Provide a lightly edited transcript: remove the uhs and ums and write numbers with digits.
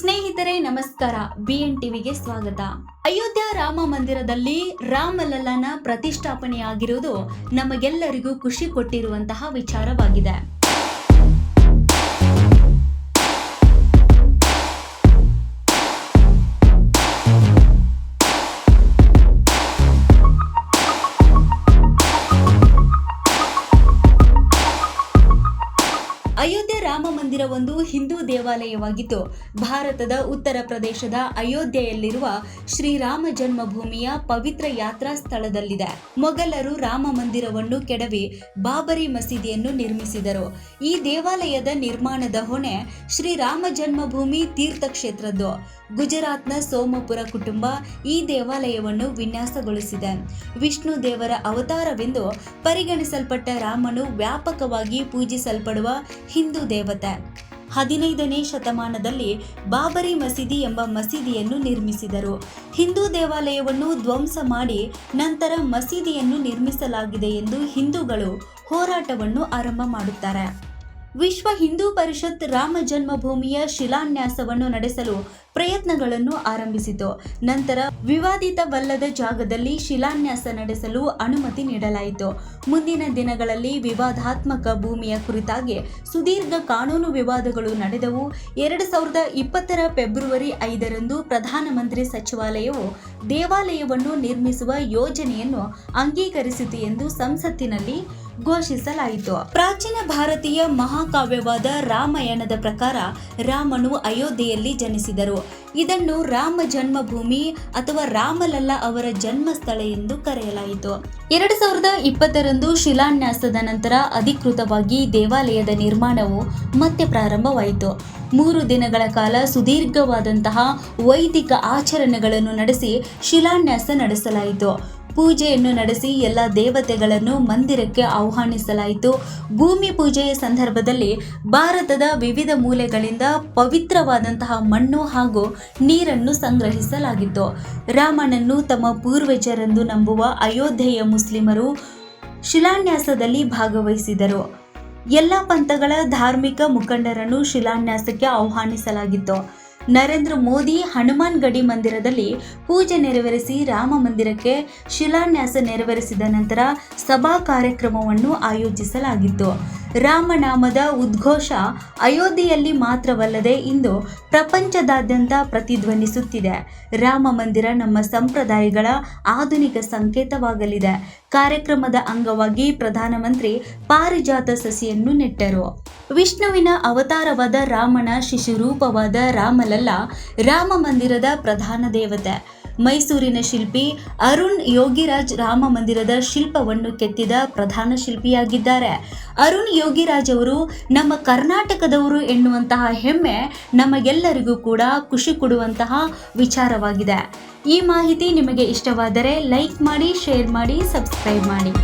ಸ್ನೇಹಿತರೆ ನಮಸ್ಕಾರ, BN ಟಿವಿಗೆ ಸ್ವಾಗತ. ಅಯೋಧ್ಯ ರಾಮ ಮಂದಿರದಲ್ಲಿ ರಾಮಲಲ್ಲನ ಪ್ರತಿಷ್ಠಾಪನೆಯಾಗಿರುವುದು ನಮಗೆಲ್ಲರಿಗೂ ಖುಷಿ ಕೊಟ್ಟಿರುವಂತಹ ವಿಚಾರವಾಗಿದೆ. ಅಯೋಧ್ಯೆ ರಾಮ ಮಂದಿರ ಒಂದು ಹಿಂದೂ ದೇವಾಲಯವಾಗಿದ್ದು, ಭಾರತದ ಉತ್ತರ ಪ್ರದೇಶದ ಅಯೋಧ್ಯೆಯಲ್ಲಿರುವ ಶ್ರೀರಾಮ ಜನ್ಮಭೂಮಿಯ ಪವಿತ್ರ ಯಾತ್ರಾ ಸ್ಥಳದಲ್ಲಿದೆ. ಮೊಘಲರು ರಾಮ ಮಂದಿರವನ್ನು ಕೆಡವಿ ಬಾಬರಿ ಮಸೀದಿಯನ್ನು ನಿರ್ಮಿಸಿದರು. ಈ ದೇವಾಲಯದ ನಿರ್ಮಾಣದ ಹೊಣೆ ಶ್ರೀರಾಮ ಜನ್ಮಭೂಮಿ ತೀರ್ಥಕ್ಷೇತ್ರದ್ದು. ಗುಜರಾತ್ನ ಸೋಮಪುರ ಕುಟುಂಬ ಈ ದೇವಾಲಯವನ್ನು ವಿನ್ಯಾಸಗೊಳಿಸಿದೆ. ವಿಷ್ಣು ದೇವರ ಅವತಾರವೆಂದು ಪರಿಗಣಿಸಲ್ಪಟ್ಟ ರಾಮನು ವ್ಯಾಪಕವಾಗಿ ಪೂಜಿಸಲ್ಪಡುವ ಹಿಂದೂ ದೇವತೆ. 15ನೇ ಶತಮಾನದಲ್ಲಿ ಬಾಬರಿ ಮಸೀದಿ ಎಂಬ ಮಸೀದಿಯನ್ನು ನಿರ್ಮಿಸಿದರು. ಹಿಂದೂ ದೇವಾಲಯವನ್ನು ಧ್ವಂಸ ಮಾಡಿ ನಂತರ ಮಸೀದಿಯನ್ನು ನಿರ್ಮಿಸಲಾಗಿದೆ ಎಂದು ಹಿಂದೂಗಳು ಹೋರಾಟವನ್ನು ಆರಂಭ ಮಾಡುತ್ತಾರೆ. ವಿಶ್ವ ಹಿಂದೂ ಪರಿಷತ್ ರಾಮ ಜನ್ಮಭೂಮಿಯ ಶಿಲಾನ್ಯಾಸವನ್ನು ನಡೆಸಲು ಪ್ರಯತ್ನಗಳನ್ನು ಆರಂಭಿಸಿತು. ನಂತರ ವಿವಾದಿತವಲ್ಲದ ಜಾಗದಲ್ಲಿ ಶಿಲಾನ್ಯಾಸ ನಡೆಸಲು ಅನುಮತಿ ನೀಡಲಾಯಿತು. ಮುಂದಿನ ದಿನಗಳಲ್ಲಿ ವಿವಾದಾತ್ಮಕ ಭೂಮಿಯ ಕುರಿತಾಗಿ ಸುದೀರ್ಘ ಕಾನೂನು ವಿವಾದಗಳು ನಡೆದವು. 2020 ಫೆಬ್ರವರಿ 5ರಂದು ಪ್ರಧಾನಮಂತ್ರಿ ಸಚಿವಾಲಯವು ದೇವಾಲಯವನ್ನು ನಿರ್ಮಿಸುವ ಯೋಜನೆಯನ್ನು ಅಂಗೀಕರಿಸಿತು ಎಂದು ಸಂಸತ್ತಿನಲ್ಲಿ ಘೋಷಿಸಲಾಯಿತು. ಪ್ರಾಚೀನ ಭಾರತೀಯ ಮಹಾಕಾವ್ಯವಾದ ರಾಮಾಯಣದ ಪ್ರಕಾರ ರಾಮನು ಅಯೋಧ್ಯೆಯಲ್ಲಿ ಜನಿಸಿದರು. ಇದನ್ನು ರಾಮ ಜನ್ಮಭೂಮಿ ಅಥವಾ ರಾಮಲಲ್ಲ ಅವರ ಜನ್ಮಸ್ಥಳ ಎಂದು ಕರೆಯಲಾಯಿತು. 2020ರಂದು ಶಿಲಾನ್ಯಾಸದ ನಂತರ ಅಧಿಕೃತವಾಗಿ ದೇವಾಲಯದ ನಿರ್ಮಾಣವು ಮತ್ತೆ ಪ್ರಾರಂಭವಾಯಿತು. 3 ದಿನಗಳ ಕಾಲ ಸುದೀರ್ಘವಾದಂತಹ ವೈದಿಕ ಆಚರಣೆಗಳನ್ನು ನಡೆಸಿ ಶಿಲಾನ್ಯಾಸ ನಡೆಸಲಾಯಿತು. ಪೂಜೆಯನ್ನು ನಡೆಸಿ ಎಲ್ಲ ದೇವತೆಗಳನ್ನು ಮಂದಿರಕ್ಕೆ ಆಹ್ವಾನಿಸಲಾಯಿತು. ಭೂಮಿ ಪೂಜೆಯ ಸಂದರ್ಭದಲ್ಲಿ ಭಾರತದ ವಿವಿಧ ಮೂಲೆಗಳಿಂದ ಪವಿತ್ರವಾದಂತಹ ಮಣ್ಣು ಹಾಗೂ ನೀರನ್ನು ಸಂಗ್ರಹಿಸಲಾಗಿತ್ತು. ರಾಮನನ್ನು ತಮ್ಮ ಪೂರ್ವಜರೆಂದು ನಂಬುವ ಅಯೋಧ್ಯೆಯ ಮುಸ್ಲಿಮರು ಶಿಲಾನ್ಯಾಸದಲ್ಲಿ ಭಾಗವಹಿಸಿದರು. ಎಲ್ಲ ಪಂಥಗಳ ಧಾರ್ಮಿಕ ಮುಖಂಡರನ್ನು ಶಿಲಾನ್ಯಾಸಕ್ಕೆ ಆಹ್ವಾನಿಸಲಾಗಿತ್ತು. ನರೇಂದ್ರ ಮೋದಿ ಹನುಮಾನ್ ಗಡಿ ಮಂದಿರದಲ್ಲಿ ಪೂಜೆ ನೆರವೇರಿಸಿ ರಾಮ ಮಂದಿರಕ್ಕೆ ಶಿಲಾನ್ಯಾಸ ನೆರವೇರಿಸಿದ ನಂತರ ಸಭಾ ಕಾರ್ಯಕ್ರಮವನ್ನು ಆಯೋಜಿಸಲಾಗಿತ್ತು. ರಾಮನಾಮದ ಉದ್ಘೋಷ ಅಯೋಧ್ಯೆಯಲ್ಲಿ ಮಾತ್ರವಲ್ಲದೆ ಇಂದು ಪ್ರಪಂಚದಾದ್ಯಂತ ಪ್ರತಿಧ್ವನಿಸುತ್ತಿದೆ. ರಾಮ ಮಂದಿರ ನಮ್ಮ ಸಂಪ್ರದಾಯಗಳ ಆಧುನಿಕ ಸಂಕೇತವಾಗಲಿದೆ. ಕಾರ್ಯಕ್ರಮದ ಅಂಗವಾಗಿ ಪ್ರಧಾನಮಂತ್ರಿ ಪಾರಿಜಾತ ಸಸಿಯನ್ನು ನೆಟ್ಟರು. ವಿಷ್ಣುವಿನ ಅವತಾರವಾದ ರಾಮನ ಶಿಶುರೂಪವಾದ ರಾಮಲಲ್ಲ ರಾಮ ಮಂದಿರದ ಪ್ರಧಾನ ದೇವತೆ. ಮೈಸೂರಿನ ಶಿಲ್ಪಿ ಅರುಣ್ ಯೋಗಿರಾಜ್ ರಾಮ ಮಂದಿರದ ಶಿಲ್ಪವನ್ನು ಕೆತ್ತಿದ ಪ್ರಧಾನ ಶಿಲ್ಪಿಯಾಗಿದ್ದಾರೆ. ಅರುಣ್ ಯೋಗಿರಾಜ್ ಅವರು ನಮ್ಮ ಕರ್ನಾಟಕದವರು ಎನ್ನುವಂತಹ ಹೆಮ್ಮೆ ನಮಗೆಲ್ಲರಿಗೂ ಕೂಡ ಖುಷಿ ಕೊಡುವಂತಹ ವಿಚಾರವಾಗಿದೆ. ಈ ಮಾಹಿತಿ ನಿಮಗೆ ಇಷ್ಟವಾದರೆ ಲೈಕ್ ಮಾಡಿ, ಶೇರ್ ಮಾಡಿ, ಸಬ್ಸ್ಕ್ರೈಬ್ ಮಾಡಿ.